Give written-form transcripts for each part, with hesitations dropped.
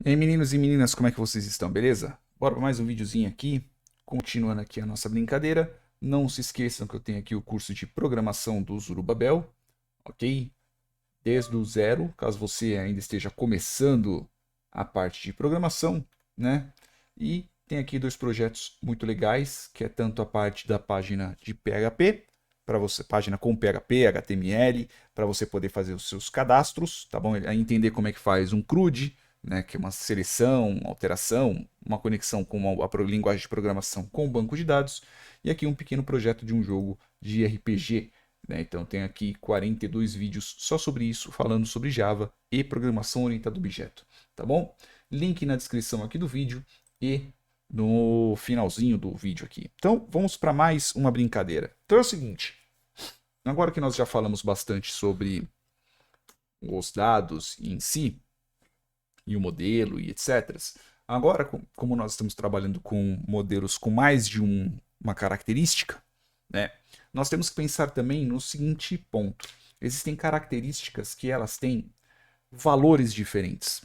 E aí, meninos e meninas, como é que vocês estão, beleza? Bora para mais um videozinho aqui, continuando aqui a nossa brincadeira. Não se esqueçam que eu tenho aqui o curso de programação do Zorobabel, ok? Desde o zero, caso você ainda esteja começando a parte de programação, né? E tem aqui dois projetos muito legais, que é tanto a parte da página de PHP, para você, página com PHP, HTML, para você poder fazer os seus cadastros, tá bom? Aí entender como é que faz um CRUD, né, que é uma seleção, uma alteração, uma conexão com a linguagem de programação com o banco de dados, e aqui um pequeno projeto de um jogo de RPG, né? Então tem aqui 42 vídeos só sobre isso, falando sobre Java e programação orientada a objeto, tá bom? Link na descrição aqui do vídeo e no finalzinho do vídeo aqui. Então vamos para mais uma brincadeira. Então é o seguinte, agora que nós já falamos bastante sobre os dados em si, e o modelo e etc. Agora, como nós estamos trabalhando com modelos com mais de uma característica, né, nós temos que pensar também no seguinte ponto. Existem características que elas têm valores diferentes.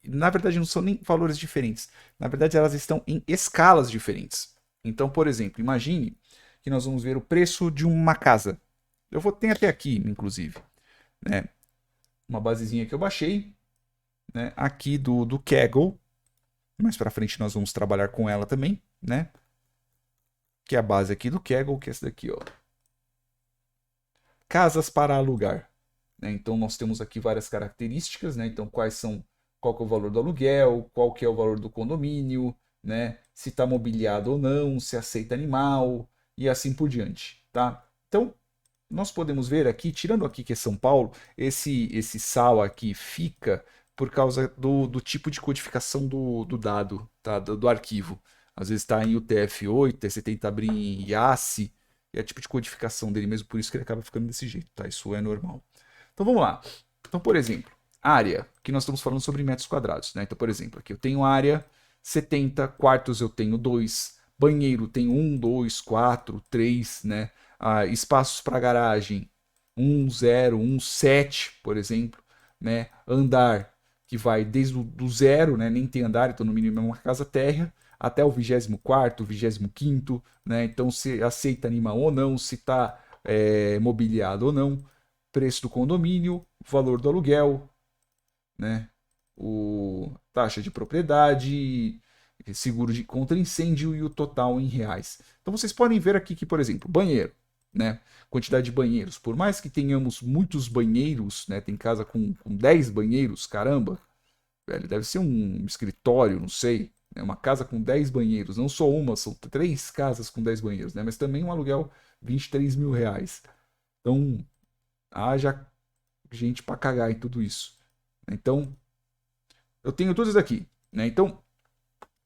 Na verdade, não são nem valores diferentes. Na verdade, elas estão em escalas diferentes. Então, por exemplo, imagine que nós vamos ver o preço de uma casa. Eu vou ter até aqui, inclusive, né, uma basezinha que eu baixei, né, aqui do Kaggle. Mais para frente nós vamos trabalhar com ela também, né? Que é a base aqui do Kaggle, que é essa daqui, ó. Casas para alugar. Né? Então nós temos aqui várias características, né? Então qual que é o valor do aluguel, qual que é o valor do condomínio, né? Se está mobiliado ou não, se aceita animal e assim por diante, tá? Então nós podemos ver aqui, tirando aqui que é São Paulo, esse sal aqui fica por causa do tipo de codificação do dado, tá? do arquivo. Às vezes está em UTF-8, aí você tenta abrir em YASI, é o tipo de codificação dele mesmo, por isso que ele acaba ficando desse jeito, tá? Isso é normal. Então vamos lá. Então, por exemplo, área, que nós estamos falando sobre metros quadrados, né? Então, por exemplo, aqui eu tenho área 70, quartos eu tenho 2, banheiro tem 1, 2, 4, 3, né? Espaços para garagem 1, 0, 1, 7, por exemplo, né? Andar que vai desde o do zero, né? Nem tem andar, então no mínimo é uma casa térrea, até o 24º, 25º, né? Então se aceita animal ou não, se está mobiliado ou não, preço do condomínio, valor do aluguel, né? O taxa de propriedade, seguro de contra incêndio e o total em reais. Então vocês podem ver aqui que, por exemplo, banheiro, né? Quantidade de banheiros. Por mais que tenhamos muitos banheiros, né? Tem casa com 10 banheiros, caramba, velho, deve ser um escritório, não sei. Né? Uma casa com 10 banheiros, não só uma, são três casas com 10 banheiros, né? Mas também um aluguel 23 mil reais. Então, haja gente para cagar em tudo isso. Então, eu tenho tudo isso aqui. Né? Então,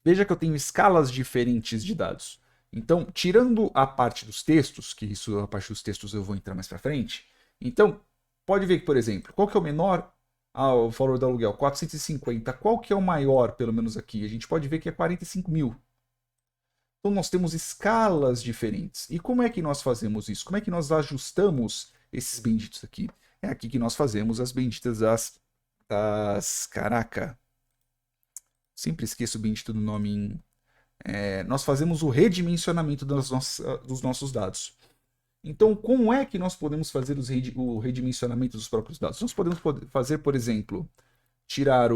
veja que eu tenho escalas diferentes de dados. Então, tirando a parte dos textos, que isso a parte dos textos eu vou entrar mais para frente. Então, pode ver que, por exemplo, qual que é o menor o valor do aluguel? 450. Qual que é o maior, pelo menos aqui? A gente pode ver que é 45 mil. Então, nós temos escalas diferentes. E como é que nós fazemos isso? Como é que nós ajustamos esses benditos aqui? É aqui que nós fazemos as benditas caraca, sempre esqueço o bendito do nome nós fazemos o redimensionamento dos nossos dados. Então, como é que nós podemos fazer o redimensionamento dos próprios dados? Nós podemos fazer, por exemplo, tirar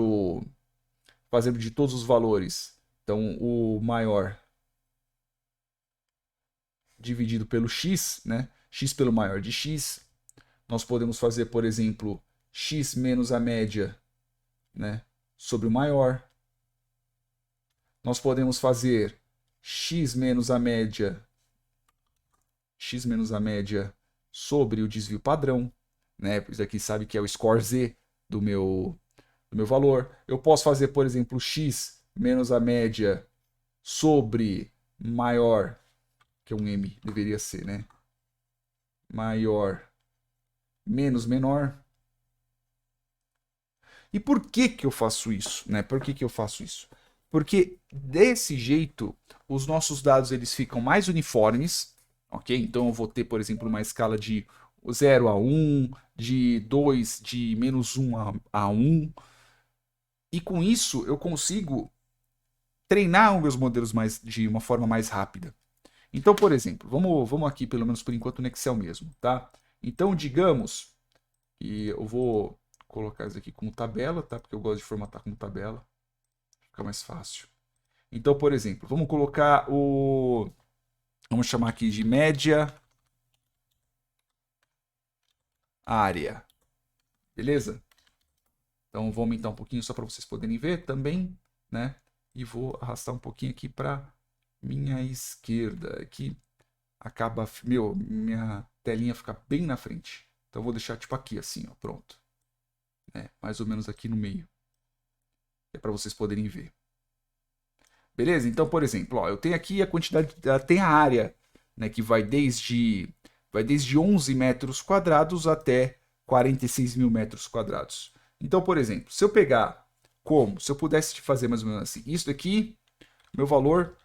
fazer de todos os valores. Então, o maior dividido pelo x, né? X pelo maior de x. Nós podemos fazer, por exemplo, x menos a média, né? Sobre o maior. Nós podemos fazer x menos a média sobre o desvio padrão, né? Isso aqui sabe que é o score z do meu valor. Eu posso fazer, por exemplo, x menos a média sobre maior, que é um m, deveria ser, né? Maior menos menor. E por que que eu faço isso, né? Por que que eu faço isso? Porque desse jeito os nossos dados eles ficam mais uniformes, ok? Então eu vou ter, por exemplo, uma escala de 0 a 1, de 2, de -1 a 1, E com isso eu consigo treinar os meus modelos de uma forma mais rápida. Então, por exemplo, vamos aqui, pelo menos por enquanto, no Excel mesmo, tá? Então, digamos que eu vou colocar isso aqui como tabela, tá? Porque eu gosto de formatar como tabela. Fica mais fácil. Então, por exemplo, vamos colocar o... Vamos chamar aqui de média área. Beleza? Então, vou aumentar um pouquinho só para vocês poderem ver também, né? E vou arrastar um pouquinho aqui para minha esquerda. Aqui acaba... minha telinha fica bem na frente. Então, eu vou deixar tipo aqui, assim, ó. Pronto. Mais ou menos aqui no meio. É para vocês poderem ver. Beleza? Então, por exemplo, ó, eu tenho aqui a quantidade, tem a área, né, que vai desde 11 metros quadrados até 46 mil metros quadrados. Então, por exemplo, se eu pegar se eu pudesse fazer mais ou menos assim, isso daqui, meu valor,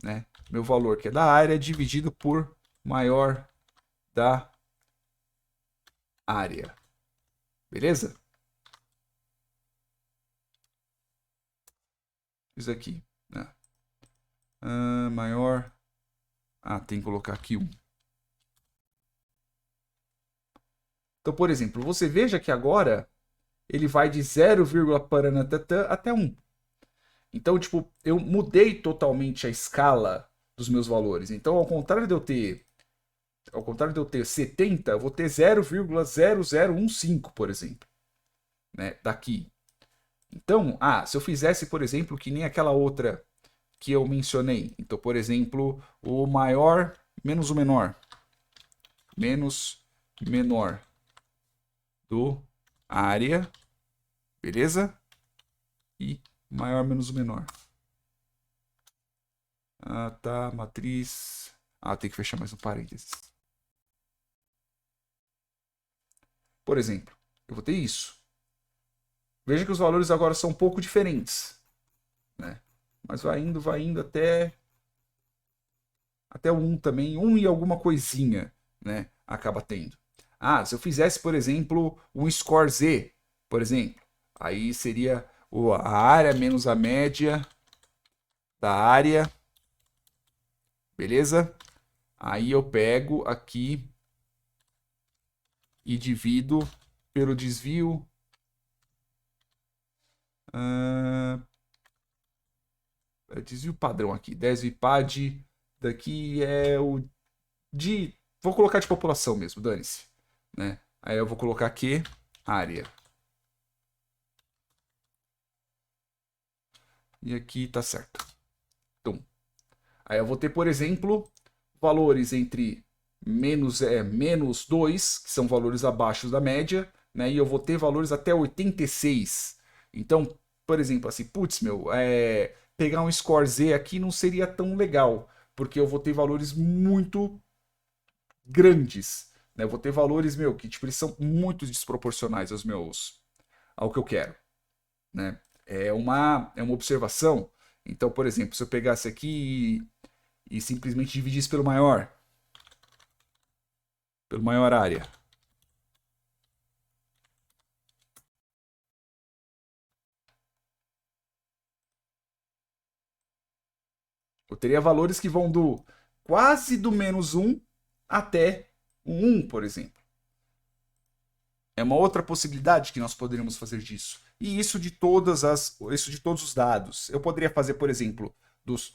né, meu valor que é da área dividido por maior da área. Beleza? Isso aqui, né? Maior. Tem que colocar aqui 1. Então, por exemplo, você veja que agora ele vai de 0,paranatã até 1. Então, tipo, eu mudei totalmente a escala dos meus valores. Então, ao contrário de eu ter 70, eu vou ter 0,0015, por exemplo, né, daqui. Então, se eu fizesse, por exemplo, que nem aquela outra que eu mencionei. Então, por exemplo, o maior menos o menor. Menos menor do área, beleza? E maior menos o menor. Tá, matriz. Tem que fechar mais um parênteses. Por exemplo, eu vou ter isso. Veja que os valores agora são um pouco diferentes, né? Mas vai indo até o 1 também, 1 e alguma coisinha, né? Acaba tendo. Se eu fizesse, por exemplo, um score Z, por exemplo, aí seria a área menos a média da área, beleza? Aí eu pego aqui e divido pelo desvio. Desvio padrão aqui. Desvipad daqui é o de... Vou colocar de população mesmo, dane-se. Né? Aí eu vou colocar aqui área. E aqui tá certo. Então, aí eu vou ter, por exemplo, valores entre menos 2, que são valores abaixo da média, né? E eu vou ter valores até 86. Então, por exemplo, assim, putz, pegar um score Z aqui não seria tão legal, porque eu vou ter valores muito grandes, né? Eu vou ter valores, que tipo, eles são muito desproporcionais ao que eu quero, né? É uma observação. Então, por exemplo, se eu pegasse aqui e simplesmente dividisse pelo maior área. Eu teria valores que vão do quase do menos 1 até o 1, por exemplo. É uma outra possibilidade que nós poderíamos fazer disso. E isso de todos os dados. Eu poderia fazer, por exemplo,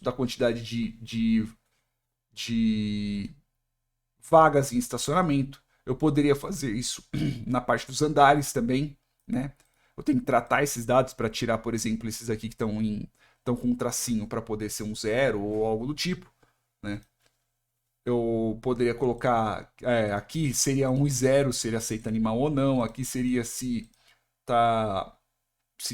da quantidade de vagas em estacionamento. Eu poderia fazer isso na parte dos andares também, né? Eu tenho que tratar esses dados para tirar, por exemplo, esses aqui que estão com um tracinho para poder ser um 0 ou algo do tipo, né? Eu poderia colocar aqui seria 1 e 0 se ele aceita animal ou não. Aqui seria se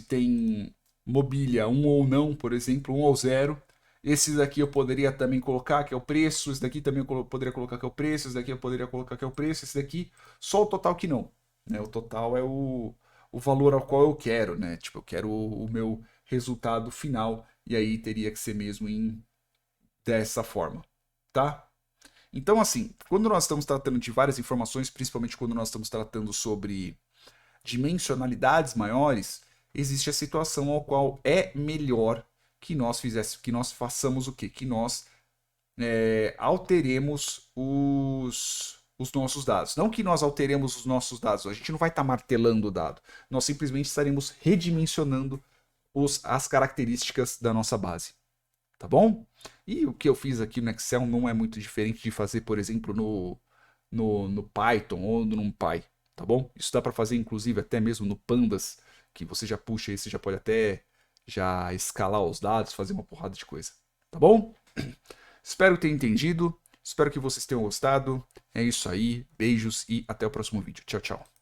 tem mobília 1 ou não, por exemplo, 1 ou 0. Esses daqui eu poderia também colocar que é o preço, esse daqui também eu poderia colocar que é o preço, esse daqui eu poderia colocar que é o preço, esse daqui só o total que não, né? O total é o valor ao qual eu quero, né? Tipo, eu quero o meu resultado final e aí teria que ser mesmo dessa forma, tá? Então, assim, quando nós estamos tratando de várias informações, principalmente quando nós estamos tratando sobre dimensionalidades maiores, existe a situação ao qual é melhor que nós façamos o quê? Que nós alteremos os nossos dados. Não que nós alteremos os nossos dados, a gente não vai estar martelando o dado. Nós simplesmente estaremos redimensionando as características da nossa base. Tá bom? E o que eu fiz aqui no Excel não é muito diferente de fazer, por exemplo, no Python ou no NumPy. Tá bom? Isso dá para fazer, inclusive, até mesmo no Pandas, que você já puxa aí, você já pode até já escalar os dados, fazer uma porrada de coisa. Tá bom? Espero ter entendido. Espero que vocês tenham gostado. É isso aí. Beijos e até o próximo vídeo. Tchau, tchau.